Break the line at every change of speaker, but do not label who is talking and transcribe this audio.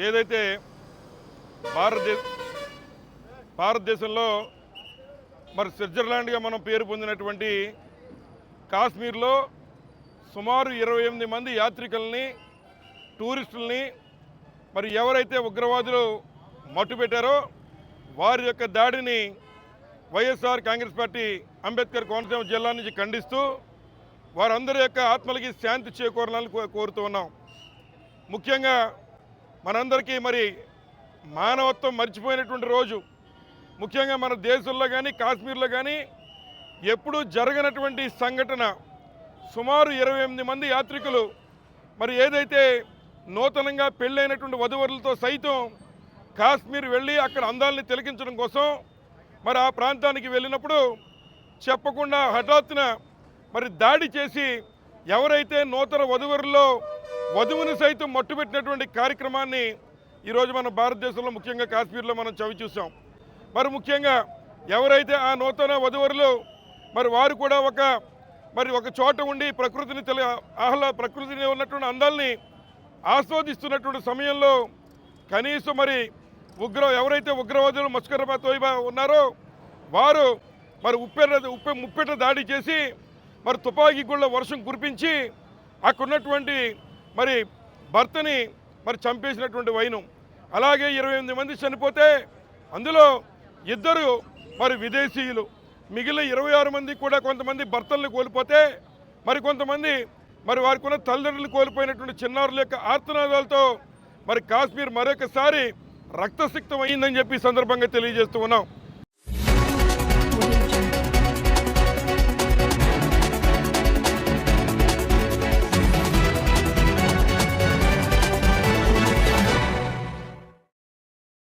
ఏదైతే భారతదేశంలో మరి స్విట్జర్లాండ్గా మనం పేరు పొందినటువంటి కాశ్మీర్లో సుమారు 28 మంది యాత్రికుల్ని టూరిస్టుల్ని మరి ఎవరైతే ఉగ్రవాదులు మట్టుపెట్టారో వారి యొక్క దాడిని వైఎస్ఆర్ కాంగ్రెస్ పార్టీ అంబేద్కర్ కోనసీమ జిల్లా నుంచి ఖండిస్తూ వారందరి యొక్క ఆత్మలకి శాంతి చేకూరాలని కోరుతూ ఉన్నాం. ముఖ్యంగా మనందరికీ మరి మానవత్వం మర్చిపోయినటువంటి రోజు, ముఖ్యంగా మన దేశంలో కానీ కాశ్మీర్లో కానీ ఎప్పుడూ జరగనటువంటి సంఘటన. సుమారు 28 మంది యాత్రికులు మరి ఏదైతే నూతనంగా పెళ్ళైనటువంటి వధువరులతో సైతం కాశ్మీర్ వెళ్ళి అక్కడ అందాలని తిలకించడం కోసం మరి ఆ ప్రాంతానికి వెళ్ళినప్పుడు చెప్పకుండా హఠాత్తున మరి దాడి చేసి ఎవరైతే నూతన వధువరుల్లో వధువుని సైతం మట్టుపెట్టినటువంటి కార్యక్రమాన్ని ఈరోజు మన భారతదేశంలో ముఖ్యంగా కాశ్మీర్లో మనం చవి చూసాం. మరి ముఖ్యంగా ఎవరైతే ఆ నూతన వధువరులు మరి వారు కూడా ఒక చోట ఉండి ప్రకృతిని ఉన్నటువంటి అందాలని ఆస్వాదిస్తున్నటువంటి సమయంలో కనీసం మరి ఎవరైతే ఉగ్రవాదులు ముష్కరబా తోయిబా ఉన్నారో వారు మరి ముప్పెట దాడి చేసి మరి తుపాకీ గుళ్ళ వర్షం కురిపించి అక్కడున్నటువంటి మరి భర్తని మరి చంపేసినటువంటి వైనం. అలాగే 28 మంది చనిపోతే అందులో 2 మరి విదేశీయులు, మిగిలిన 26 మంది కూడా కొంతమంది భర్తలను కోల్పోతే మరి కొంతమంది మరి వారికి ఉన్న తల్లిదండ్రులు కోల్పోయినటువంటి చిన్నారుల యొక్క ఆర్తనాదాలతో మరి కాశ్మీర్ మరొకసారి రక్తసిక్తం అయిందని చెప్పి సందర్భంగా తెలియజేస్తూ ఉన్నాం.